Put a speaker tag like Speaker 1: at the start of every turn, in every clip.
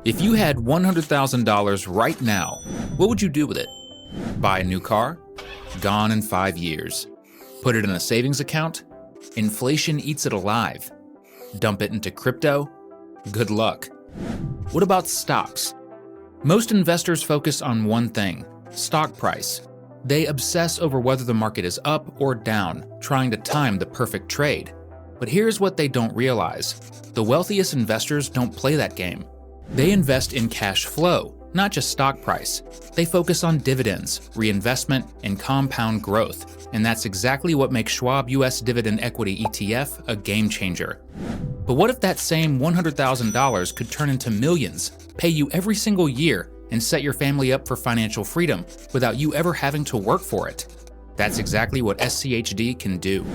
Speaker 1: If you had $100,000 right now, what would you do with it? Buy a new car? Gone in 5 years. Put it in a savings account? Inflation eats it alive. Dump it into crypto? Good luck. What about stocks? Most investors focus on one thing: stock price. They obsess over whether the market is up or down, trying to time the perfect trade. But here's what they don't realize. The wealthiest investors don't play that game. They invest in cash flow, not just stock price. They focus on dividends, reinvestment, and compound growth. And that's exactly what makes Schwab US Dividend Equity ETF a game changer. But what if that same $100,000 could turn into millions, pay you every single year, and set your family up for financial freedom without you ever having to work for it? That's exactly what SCHD can do.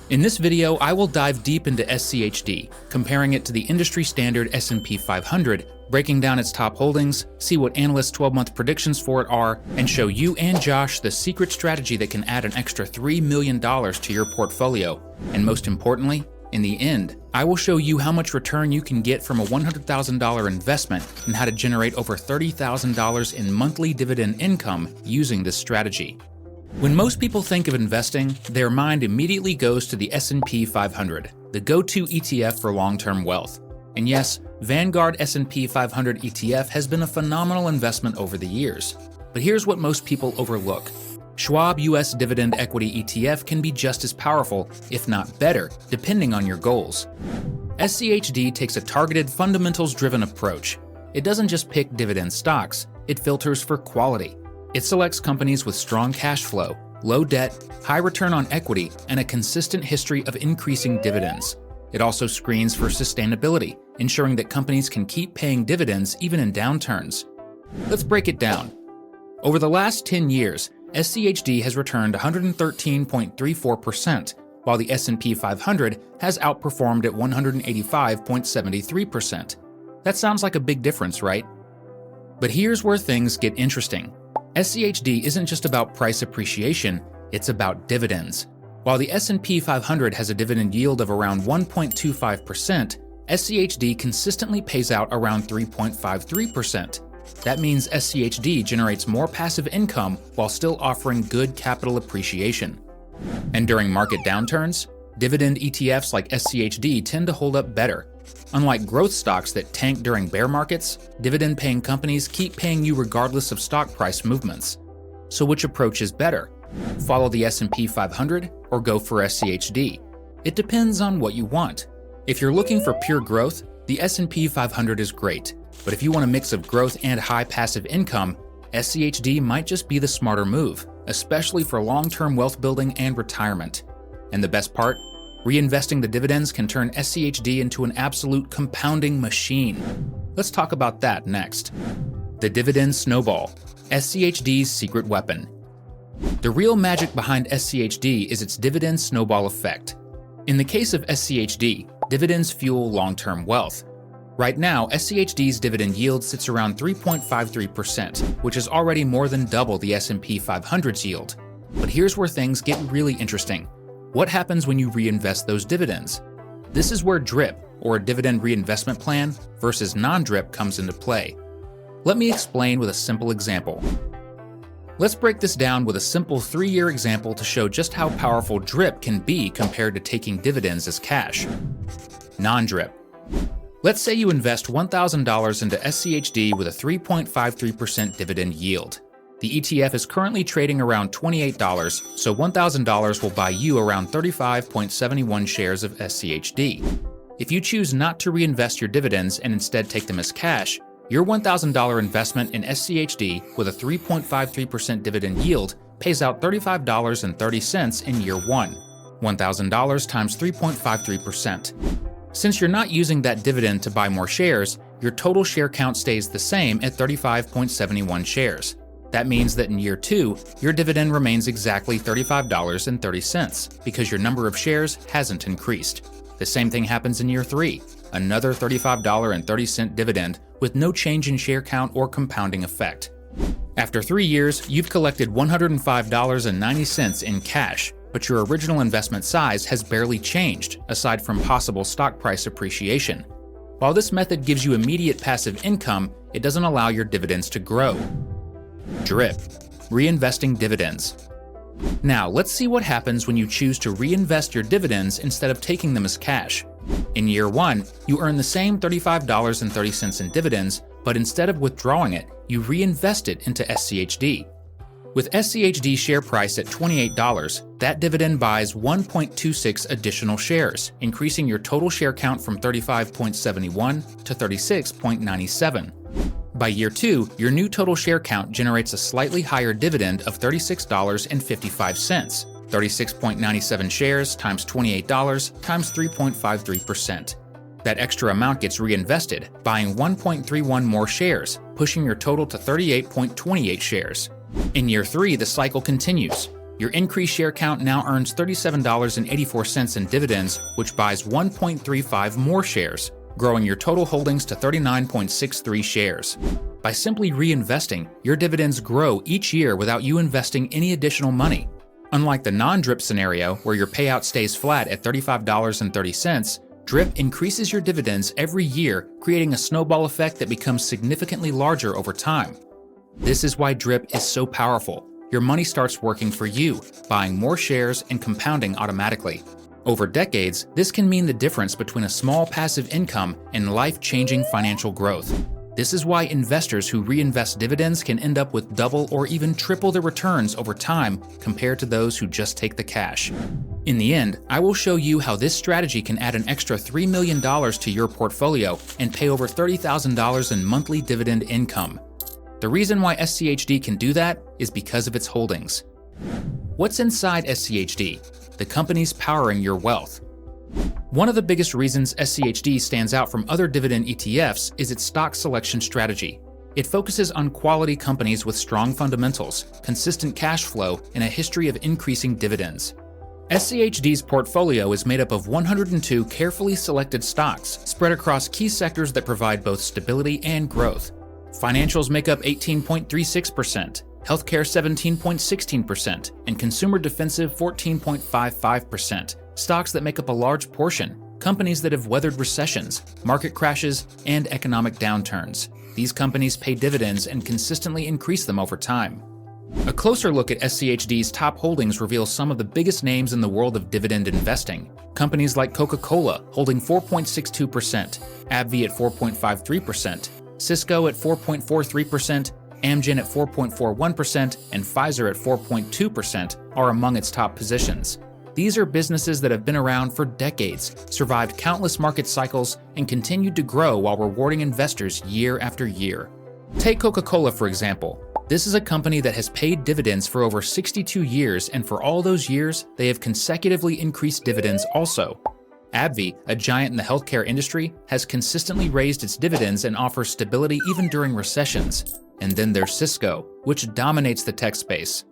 Speaker 1: In this video, I will dive deep into SCHD, comparing it to the industry standard S&P 500, breaking down its top holdings, see what Analyst 12-month predictions for it are, and show you and Josh the secret strategy that can add an extra $3 million to your portfolio. And most importantly, in the end, I will show you how much return you can get from a $100,000 investment and how to generate over $30,000 in monthly dividend income using this strategy. When most people think of investing, their mind immediately goes to the S&P 500, the go-to ETF for long-term wealth. And yes, Vanguard S&P 500 ETF has been a phenomenal investment over the years. But here's what most people overlook. Schwab US Dividend Equity ETF can be just as powerful, if not better, depending on your goals. SCHD takes a targeted, fundamentals-driven approach. It doesn't just pick dividend stocks, it filters for quality. It selects companies with strong cash flow, low debt, high return on equity, and a consistent history of increasing dividends. It also screens for sustainability, ensuring that companies can keep paying dividends even in downturns. Let's break it down. Over the last 10 years, SCHD has returned 113.34%, while the S&P 500 has outperformed at 185.73%. That sounds like a big difference, right? But here's where things get interesting. SCHD isn't just about price appreciation, it's about dividends. While the S&P 500 has a dividend yield of around 1.25%, SCHD consistently pays out around 3.53%. That means SCHD generates more passive income while still offering good capital appreciation. And during market downturns, dividend ETFs like SCHD tend to hold up better. Unlike growth stocks that tank during bear markets, dividend-paying companies keep paying you regardless of stock price movements. So which approach is better? Follow the S&P 500 or go for SCHD? It depends on what you want. If you're looking for pure growth, the S&P 500 is great. But if you want a mix of growth and high passive income, SCHD might just be the smarter move, especially for long-term wealth building and retirement. And the best part? Reinvesting the dividends can turn SCHD into an absolute compounding machine. Let's talk about that next. The dividend snowball, SCHD's secret weapon. The real magic behind SCHD is its dividend snowball effect. In the case of SCHD, dividends fuel long-term wealth. Right now, SCHD's dividend yield sits around 3.53%, which is already more than double the S&P 500's yield. But here's where things get really interesting. What happens when you reinvest those dividends? This is where DRIP, or a dividend reinvestment plan, versus non-DRIP comes into play. Let me explain with a simple example. Let's break this down with a simple 3-year example to show just how powerful DRIP can be compared to taking dividends as cash. Non-DRIP. Let's say you invest $1,000 into SCHD with a 3.53% dividend yield. The ETF is currently trading around $28, so $1,000 will buy you around 35.71 shares of SCHD. If you choose not to reinvest your dividends and instead take them as cash, your $1,000 investment in SCHD with a 3.53% dividend yield pays out $35.30 in year 1, $1,000 times 3.53%. Since you're not using that dividend to buy more shares, your total share count stays the same at 35.71 shares. That means that in year 2, your dividend remains exactly $35.30 because your number of shares hasn't increased. The same thing happens in year 3, another $35.30 dividend with no change in share count or compounding effect. After 3 years, you've collected $105.90 in cash, but your original investment size has barely changed, aside from possible stock price appreciation. While this method gives you immediate passive income, it doesn't allow your dividends to grow. DRIP, reinvesting dividends. Now, let's see what happens when you choose to reinvest your dividends instead of taking them as cash. In year 1, you earn the same $35.30 in dividends, but instead of withdrawing it, you reinvest it into SCHD. With SCHD share price at $28, that dividend buys 1.26 additional shares, increasing your total share count from 35.71 to 36.97. By year 2, your new total share count generates a slightly higher dividend of $36.55. 36.97 shares times $28 times 3.53%. That extra amount gets reinvested, buying 1.31 more shares, pushing your total to 38.28 shares. In year 3, the cycle continues. Your increased share count now earns $37.84 in dividends, which buys 1.35 more shares, growing your total holdings to 39.63 shares. By simply reinvesting, your dividends grow each year without you investing any additional money. Unlike the non-DRIP scenario, where your payout stays flat at $35.30, DRIP increases your dividends every year, creating a snowball effect that becomes significantly larger over time. This is why DRIP is so powerful. Your money starts working for you, buying more shares and compounding automatically. Over decades, this can mean the difference between a small passive income and life-changing financial growth. This is why investors who reinvest dividends can end up with double or even triple their returns over time compared to those who just take the cash. In the end, I will show you how this strategy can add an extra $3 million to your portfolio and pay over $30,000 in monthly dividend income. The reason why SCHD can do that is because of its holdings. What's inside SCHD? The companies powering your wealth. One of the biggest reasons SCHD stands out from other dividend ETFs is its stock selection strategy. It focuses on quality companies with strong fundamentals, consistent cash flow, and a history of increasing dividends. SCHD's portfolio is made up of 102 carefully selected stocks spread across key sectors that provide both stability and growth. Financials make up 18.36%, healthcare 17.16%, and consumer defensive 14.55%. Stocks that make up a large portion, companies that have weathered recessions, market crashes, and economic downturns. These companies pay dividends and consistently increase them over time. A closer look at SCHD's top holdings reveals some of the biggest names in the world of dividend investing. Companies like Coca-Cola holding 4.62%, AbbVie at 4.53%, Cisco at 4.43%, Amgen at 4.41%, and Pfizer at 4.2% are among its top positions. These are businesses that have been around for decades, survived countless market cycles, and continued to grow while rewarding investors year after year. Take Coca-Cola, for example. This is a company that has paid dividends for over 62 years, and for all those years, they have consecutively increased dividends also. AbbVie, a giant in the healthcare industry, has consistently raised its dividends and offers stability even during recessions. And then there's Cisco, which dominates the tech space.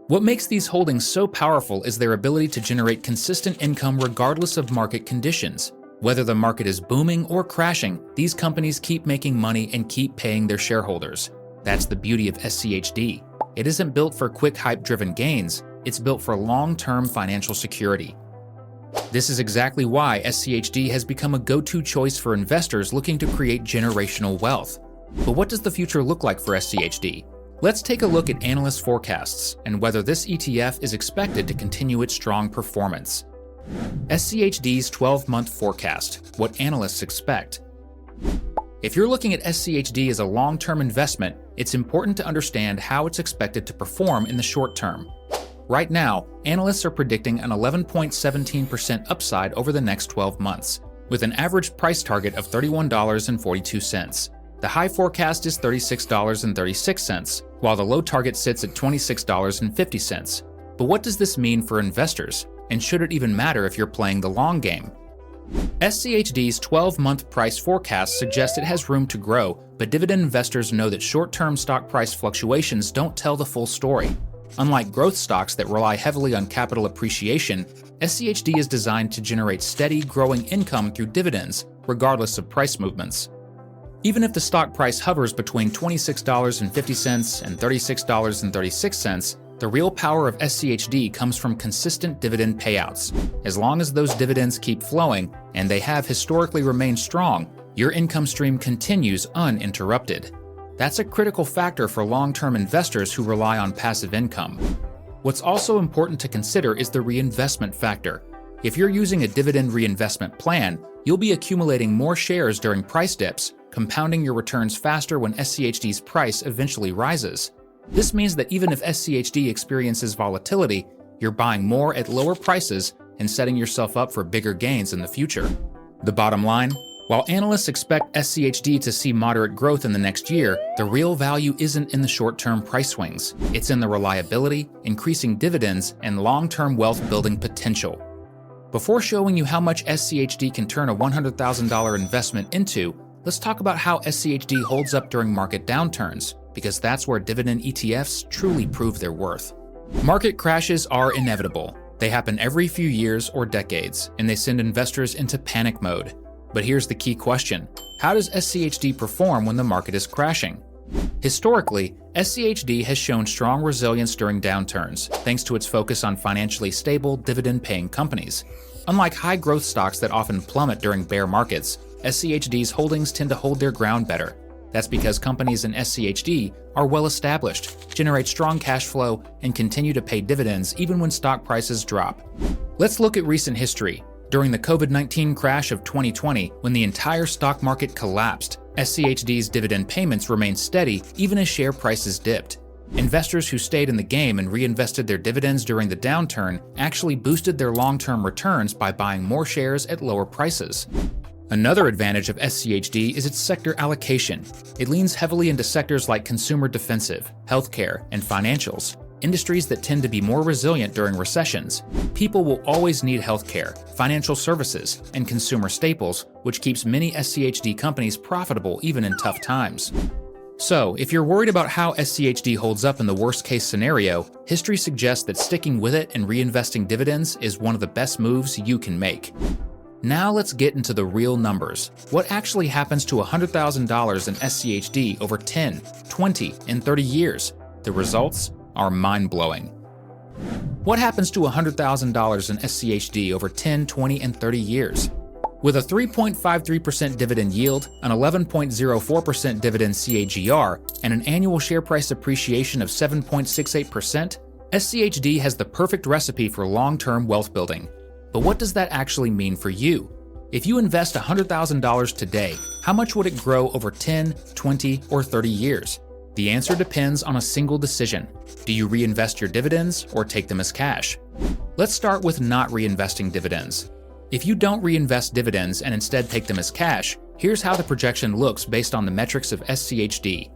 Speaker 1: What makes these holdings so powerful is their ability to generate consistent income regardless of market conditions. Whether the market is booming or crashing, these companies keep making money and keep paying their shareholders. That's the beauty of SCHD. It isn't built for quick hype-driven gains, it's built for long-term financial security. This is exactly why SCHD has become a go-to choice for investors looking to create generational wealth. But what does the future look like for SCHD? Let's take a look at Analyst forecasts and whether this ETF is expected to continue its strong performance. SCHD's 12-month forecast, what analysts expect. If you're looking at SCHD as a long-term investment, it's important to understand how it's expected to perform in the short term. Right now, analysts are predicting an 11.17% upside over the next 12 months, with an average price target of $31.42. The high forecast is $36.36, while the low target sits at $26.50. But what does this mean for investors? And should it even matter if you're playing the long game? SCHD's 12-month price forecast suggests it has room to grow, but dividend investors know that short-term stock price fluctuations don't tell the full story. Unlike growth stocks that rely heavily on capital appreciation, SCHD is designed to generate steady, growing income through dividends, regardless of price movements. Even if the stock price hovers between $26.50 and $36.36, the real power of SCHD comes from consistent dividend payouts. As long as those dividends keep flowing, and they have historically remained strong, Your income stream continues uninterrupted. That's a critical factor for long-term investors who rely on passive income. What's also important to consider is the reinvestment factor. If you're using a dividend reinvestment plan, you'll be accumulating more shares during price dips, compounding your returns faster when SCHD's price eventually rises. This means that even if SCHD experiences volatility, you're buying more at lower prices and setting yourself up for bigger gains in the future. The bottom line, while analysts expect SCHD to see moderate growth in the next year, the real value isn't in the short-term price swings. It's in the reliability, increasing dividends, and long-term wealth-building potential. Before showing you how much SCHD can turn a $100,000 investment into, let's talk about how SCHD holds up during market downturns, because that's where dividend ETFs truly prove their worth. Market crashes are inevitable. They happen every few years or decades, and they send investors into panic mode. But here's the key question: how does SCHD perform when the market is crashing? Historically, SCHD has shown strong resilience during downturns, thanks to its focus on financially stable, dividend-paying companies. Unlike high-growth stocks that often plummet during bear markets, SCHD's holdings tend to hold their ground better. That's because companies in SCHD are well-established, generate strong cash flow, and continue to pay dividends even when stock prices drop. Let's look at recent history. During the COVID-19 crash of 2020, when the entire stock market collapsed, SCHD's dividend payments remained steady even as share prices dipped. Investors who stayed in the game and reinvested their dividends during the downturn actually boosted their long-term returns by buying more shares at lower prices. Another advantage of SCHD is its sector allocation. It leans heavily into sectors like consumer defensive, healthcare, and financials, industries that tend to be more resilient during recessions. People will always need healthcare, financial services, and consumer staples, which keeps many SCHD companies profitable even in tough times. So, if you're worried about how SCHD holds up in the worst-case scenario, history suggests that sticking with it and reinvesting dividends is one of the best moves you can make. Now let's get into the real numbers. What actually happens to $100,000 in SCHD over 10, 20, and 30 years? The results are mind-blowing. What happens to $100,000 in SCHD over 10, 20, and 30 years? With a 3.53% dividend yield, an 11.04% dividend CAGR, and an annual share price appreciation of 7.68%, SCHD has the perfect recipe for long-term wealth building. But what does that actually mean for you? If you invest $100,000 today, how much would it grow over 10, 20, or 30 years? The answer depends on a single decision. Do you reinvest your dividends or take them as cash? Let's start with not reinvesting dividends. If you don't reinvest dividends and instead take them as cash, here's how the projection looks based on the metrics of SCHD.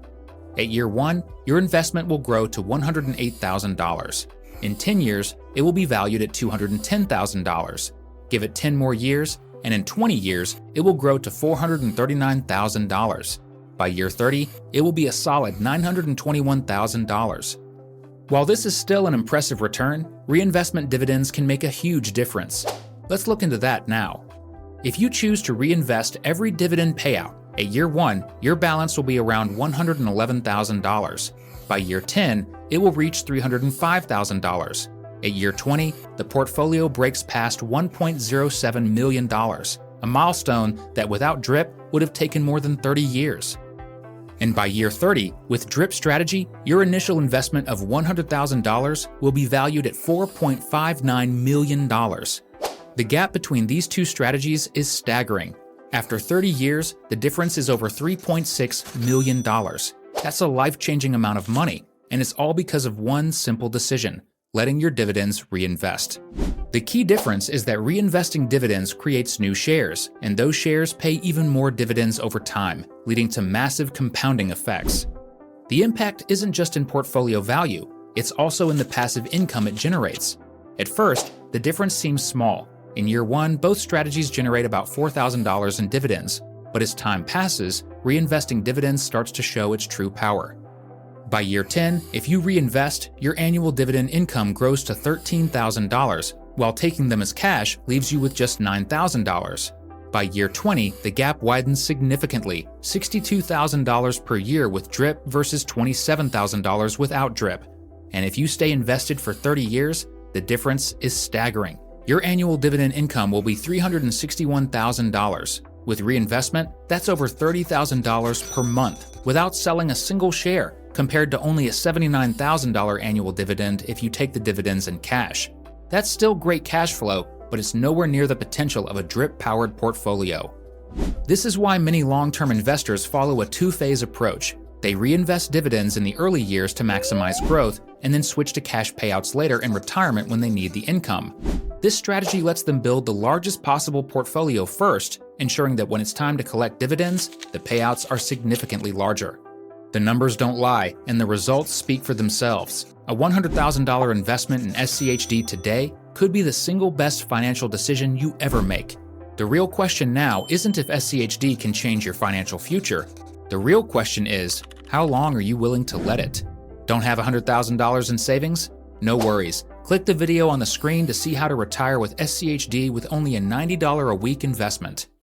Speaker 1: At year 1, your investment will grow to $108,000. In 10 years, it will be valued at $210,000. Give it 10 more years, and in 20 years, it will grow to $439,000. By year 30, it will be a solid $921,000. While this is still an impressive return, reinvestment dividends can make a huge difference. Let's look into that now. If you choose to reinvest every dividend payout, at year 1, your balance will be around $111,000. By year 10, it will reach $305,000. At year 20, the portfolio breaks past $1.07 million, a milestone that without DRIP would have taken more than 30 years. And by year 30, with DRIP strategy, your initial investment of $100,000 will be valued at $4.59 million. The gap between these two strategies is staggering. After 30 years, the difference is over $3.6 million. That's a life-changing amount of money, and it's all because of one simple decision: letting your dividends reinvest. The key difference is that reinvesting dividends creates new shares, and those shares pay even more dividends over time, leading to massive compounding effects. The impact isn't just in portfolio value, it's also in the passive income it generates. At first, the difference seems small. In year 1, both strategies generate about $4,000 in dividends, but as time passes, reinvesting dividends starts to show its true power. By year 10, if you reinvest, your annual dividend income grows to $13,000, while taking them as cash leaves you with just $9,000. By year 20, the gap widens significantly, $62,000 per year with DRIP versus $27,000 without DRIP. And if you stay invested for 30 years, the difference is staggering. Your annual dividend income will be $361,000. With reinvestment, that's over $30,000 per month without selling a single share, compared to only a $79,000 annual dividend if you take the dividends in cash. That's still great cash flow, but it's nowhere near the potential of a drip-powered portfolio. This is why many long-term investors follow a two-phase approach. They reinvest dividends in the early years to maximize growth, and then switch to cash payouts later in retirement when they need the income. This strategy lets them build the largest possible portfolio first, ensuring that when it's time to collect dividends, the payouts are significantly larger. The numbers don't lie, and the results speak for themselves. A $100,000 investment in SCHD today could be the single best financial decision you ever make. The real question now isn't if SCHD can change your financial future. The real question is, how long are you willing to let it? Don't have $100,000 in savings? No worries. Click the video on the screen to see how to retire with SCHD with only a $90 a week investment.